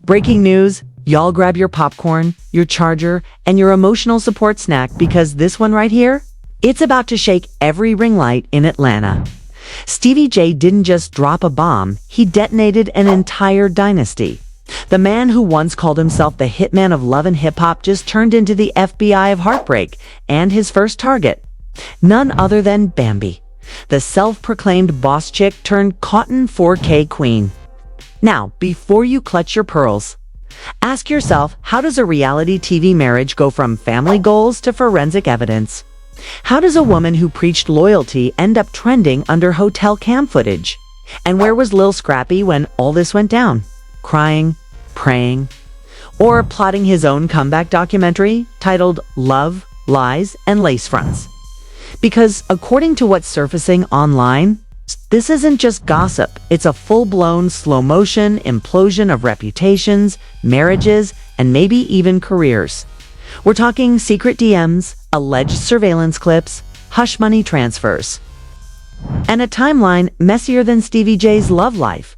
Breaking news, y'all grab your popcorn, your charger, and your emotional support snack because this one right here, it's about to shake every ring light in Atlanta. Stevie J didn't just drop a bomb, he detonated an entire dynasty. The man who once called himself the hitman of love and hip-hop just turned into the FBI of heartbreak, and his first target, none other than Bambi, the self-proclaimed boss chick turned cotton 4K queen. Now, before you clutch your pearls, ask yourself, how does a reality TV marriage go from family goals to forensic evidence? How does a woman who preached loyalty end up trending under hotel cam footage? And where was Lil Scrappy when all this went down? Crying, praying, or plotting his own comeback documentary titled Love, Lies, and Lace Fronts? Because according to what's surfacing online, this isn't just gossip, it's a full-blown, slow-motion implosion of reputations, marriages, and maybe even careers. We're talking secret DMs, alleged surveillance clips, hush money transfers, and a timeline messier than Stevie J's love life.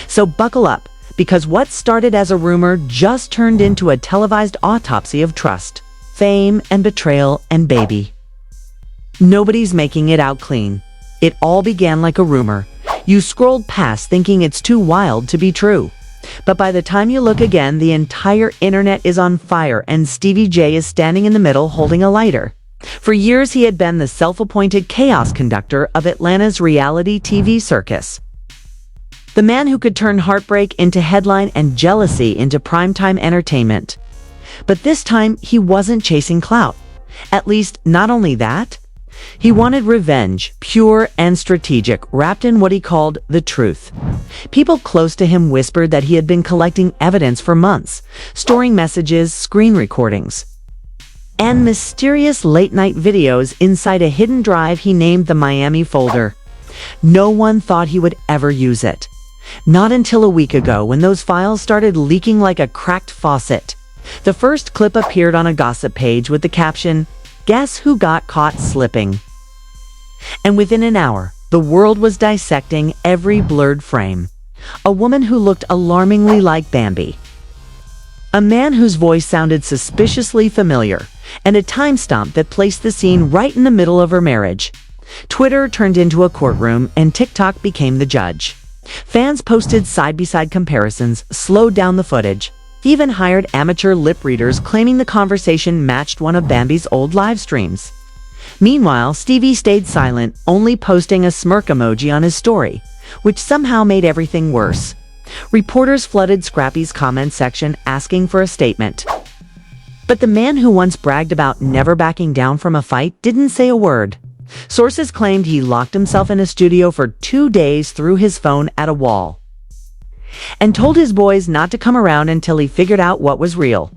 So buckle up, because what started as a rumor just turned into a televised autopsy of trust, fame, and betrayal, and baby. Nobody's making it out clean. It all began like a rumor. You scrolled past thinking it's too wild to be true. But by the time you look again, the entire internet is on fire and Stevie J is standing in the middle holding a lighter. For years, he had been the self-appointed chaos conductor of Atlanta's reality TV circus. The man who could turn heartbreak into headline and jealousy into primetime entertainment. But this time, he wasn't chasing clout. At least, not only that, he wanted revenge, pure and strategic, wrapped in what he called the truth. People close to him whispered that he had been collecting evidence for months, storing messages, screen recordings, and mysterious late-night videos inside a hidden drive he named the Miami folder. No one thought he would ever use it. Not until a week ago, when those files started leaking like a cracked faucet. The first clip appeared on a gossip page with the caption, "Guess who got caught slipping?" And within an hour, the world was dissecting every blurred frame. A woman who looked alarmingly like Bambi. A man whose voice sounded suspiciously familiar, and a timestamp that placed the scene right in the middle of her marriage. Twitter turned into a courtroom, and TikTok became the judge. Fans posted side-by-side comparisons, slowed down the footage, even hired amateur lip readers claiming the conversation matched one of Bambi's old live streams. Meanwhile, Stevie stayed silent, only posting a smirk emoji on his story, which somehow made everything worse. Reporters flooded Scrappy's comment section asking for a statement. But the man who once bragged about never backing down from a fight didn't say a word. Sources claimed he locked himself in a studio for 2 days, threw his phone at a wall, and told his boys not to come around until he figured out what was real.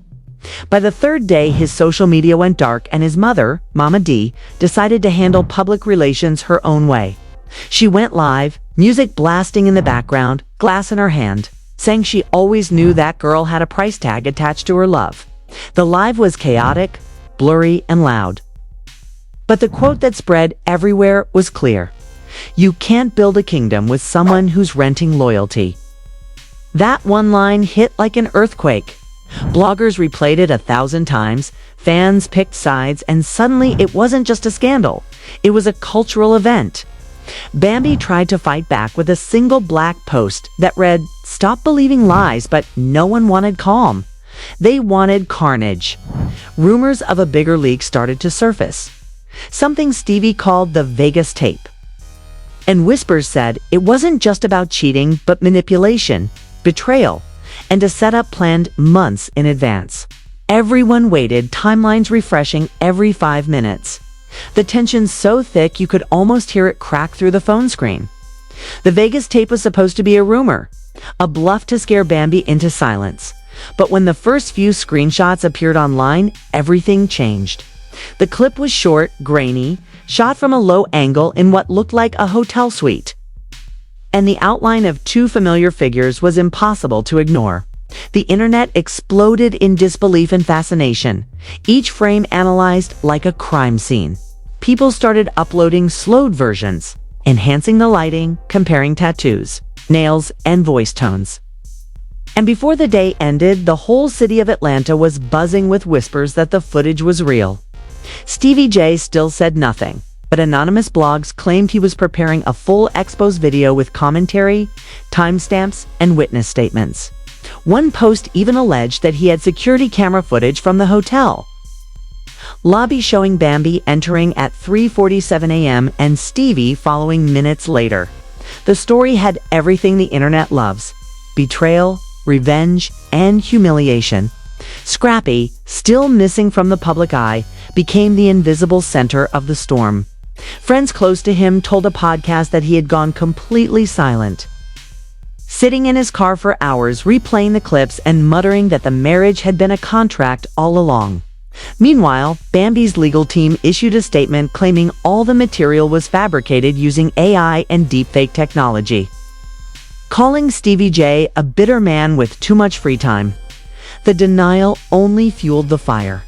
By the third day, his social media went dark, and his mother, Mama D, decided to handle public relations her own way. She went live, music blasting in the background, glass in her hand, saying she always knew that girl had a price tag attached to her love. The live was chaotic, blurry, and loud. But the quote that spread everywhere was clear. You can't build a kingdom with someone who's renting loyalty. That one line hit like an earthquake. Bloggers replayed it 1,000 times, fans picked sides, and suddenly it wasn't just a scandal. It was a cultural event. Bambi tried to fight back with a single black post that read, "Stop believing lies," but no one wanted calm. They wanted carnage. Rumors of a bigger leak started to surface. Something Stevie called the Vegas tape. And whispers said it wasn't just about cheating, but manipulation, betrayal, and a setup planned months in advance. Everyone waited, timelines refreshing every 5 minutes. The tension so thick you could almost hear it crack through the phone screen. The Vegas tape was supposed to be a rumor, a bluff to scare Bambi into silence. But when the first few screenshots appeared online, everything changed. The clip was short, grainy, shot from a low angle in what looked like a hotel suite. And the outline of 2 familiar figures was impossible to ignore. The internet exploded in disbelief and fascination, each frame analyzed like a crime scene. People started uploading slowed versions, enhancing the lighting, comparing tattoos, nails, and voice tones. And before the day ended, the whole city of Atlanta was buzzing with whispers that the footage was real. Stevie J still said nothing, but anonymous blogs claimed he was preparing a full expose video with commentary, timestamps, and witness statements. One post even alleged that he had security camera footage from the hotel lobby showing Bambi entering at 3:47 a.m. and Stevie following minutes later. The story had everything the internet loves: betrayal, revenge, and humiliation. Scrappy, still missing from the public eye, became the invisible center of the storm. Friends close to him told a podcast that he had gone completely silent, sitting in his car for hours replaying the clips and muttering that the marriage had been a contract all along. Meanwhile, Bambi's legal team issued a statement claiming all the material was fabricated using AI and deepfake technology, calling Stevie J a bitter man with too much free time. The denial only fueled the fire.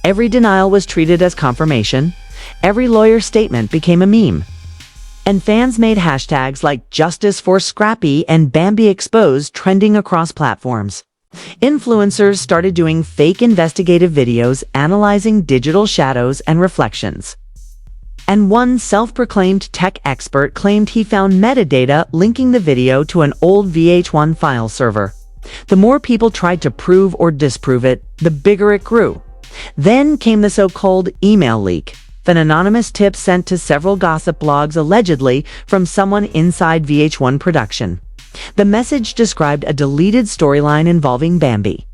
Every denial was treated as confirmation. Every lawyer's statement became a meme. And fans made hashtags like Justice for Scrappy and Bambi Exposed trending across platforms. Influencers started doing fake investigative videos analyzing digital shadows and reflections. And one self-proclaimed tech expert claimed he found metadata linking the video to an old VH1 file server. The more people tried to prove or disprove it, the bigger it grew. Then came the so-called email leak, an anonymous tip sent to several gossip blogs allegedly from someone inside VH1 production. The message described a deleted storyline involving Bambi,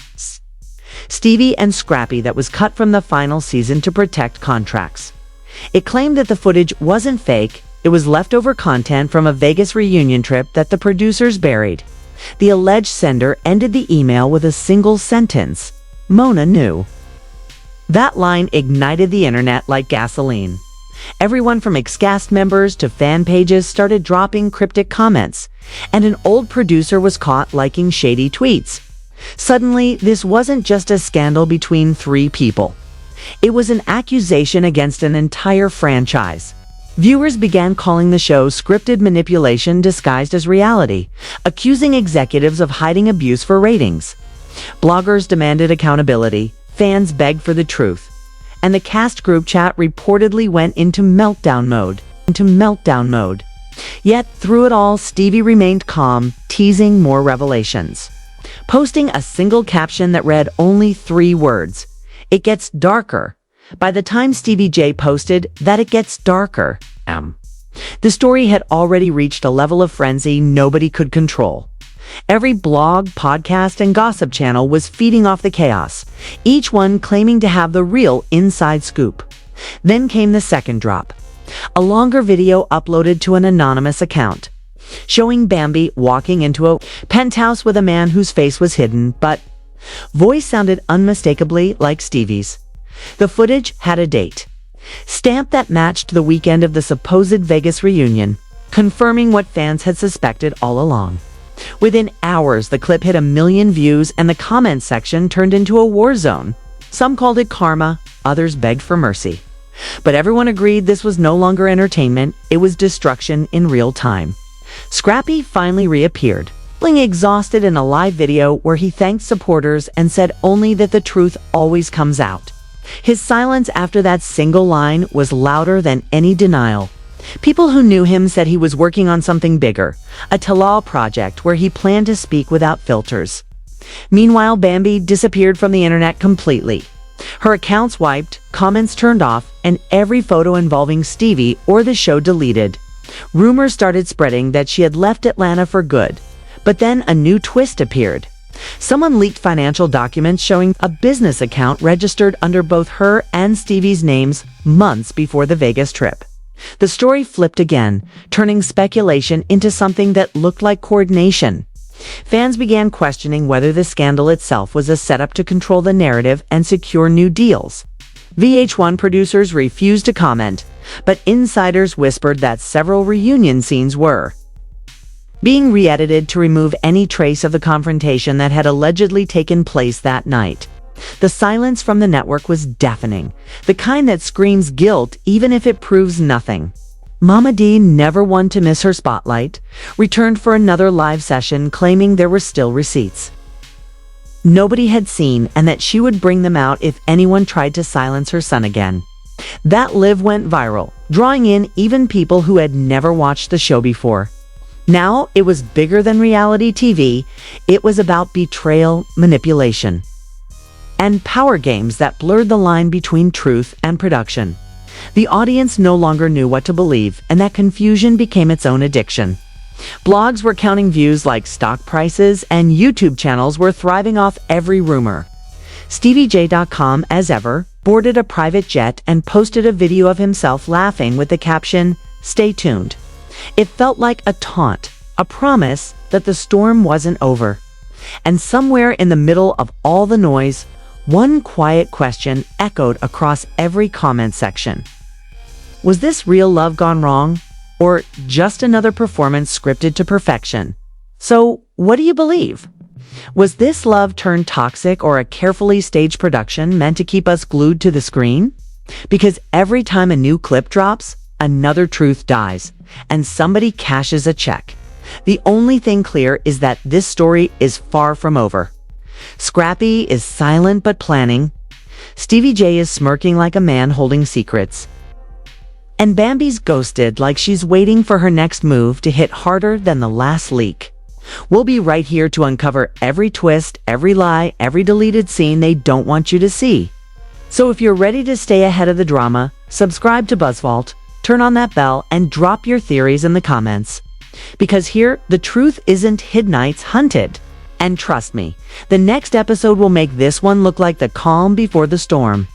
Stevie, and Scrappy that was cut from the final season to protect contracts. It claimed that the footage wasn't fake, it was leftover content from a Vegas reunion trip that the producers buried. The alleged sender ended the email with a single sentence: "Mona knew." That line ignited the internet like gasoline. Everyone from ex-cast members to fan pages started dropping cryptic comments, and an old producer was caught liking shady tweets. Suddenly, this wasn't just a scandal between three people. It was an accusation against an entire franchise. Viewers began calling the show scripted manipulation disguised as reality, accusing executives of hiding abuse for ratings. Bloggers demanded accountability, fans begged for the truth, and the cast group chat reportedly went into meltdown mode. Yet, through it all, Stevie remained calm, teasing more revelations, posting a single caption that read only 3 words: "It gets darker." By the time Stevie J posted that it gets darker, the story had already reached a level of frenzy nobody could control. Every blog, podcast, and gossip channel was feeding off the chaos, each one claiming to have the real inside scoop. Then came the second drop, a longer video uploaded to an anonymous account, showing Bambi walking into a penthouse with a man whose face was hidden, but voice sounded unmistakably like Stevie's. The footage had a date stamped that matched the weekend of the supposed Vegas reunion, confirming what fans had suspected all along. Within hours, the clip hit 1 million views and the comment section turned into a war zone. Some called it karma, others begged for mercy. But everyone agreed this was no longer entertainment, it was destruction in real time. Scrappy finally reappeared, feeling exhausted in a live video where he thanked supporters and said only that the truth always comes out. His silence after that single line was louder than any denial. People who knew him said he was working on something bigger, a tell-all project where he planned to speak without filters. Meanwhile, Bambi disappeared from the internet completely. Her accounts wiped, comments turned off, and every photo involving Stevie or the show deleted. Rumors started spreading that she had left Atlanta for good. But then a new twist appeared. Someone leaked financial documents showing a business account registered under both her and Stevie's names months before the Vegas trip. The story flipped again, turning speculation into something that looked like coordination. Fans began questioning whether the scandal itself was a setup to control the narrative and secure new deals. VH1 producers refused to comment, but insiders whispered that several reunion scenes were being re-edited to remove any trace of the confrontation that had allegedly taken place that night. The silence from the network was deafening, the kind that screams guilt even if it proves nothing. Mama D, never one to miss her spotlight, returned for another live session claiming there were still receipts. nobody had seen and that she would bring them out if anyone tried to silence her son again. That live went viral, drawing in even people who had never watched the show before. Now it was bigger than reality TV. It was about betrayal, manipulation, and power games that blurred the line between truth and production. The audience no longer knew what to believe, and that confusion became its own addiction. Blogs were counting views like stock prices, and YouTube channels were thriving off every rumor. StevieJ.com, as ever, boarded a private jet and posted a video of himself laughing with the caption, "Stay tuned." It felt like a taunt, a promise that the storm wasn't over. And somewhere in the middle of all the noise, one quiet question echoed across every comment section. Was this real love gone wrong? Or just another performance scripted to perfection? So, what do you believe? Was this love turned toxic or a carefully staged production meant to keep us glued to the screen? Because every time a new clip drops, another truth dies, and somebody cashes a check. The only thing clear is that this story is far from over. Scrappy is silent but planning. Stevie J is smirking like a man holding secrets. And Bambi's ghosted like she's waiting for her next move to hit harder than the last leak. We'll be right here to uncover every twist, every lie, every deleted scene they don't want you to see. So if you're ready to stay ahead of the drama, subscribe to BuzzVault, turn on that bell, and drop your theories in the comments. Because here, the truth isn't hidden, it's hunted. And trust me, the next episode will make this one look like the calm before the storm.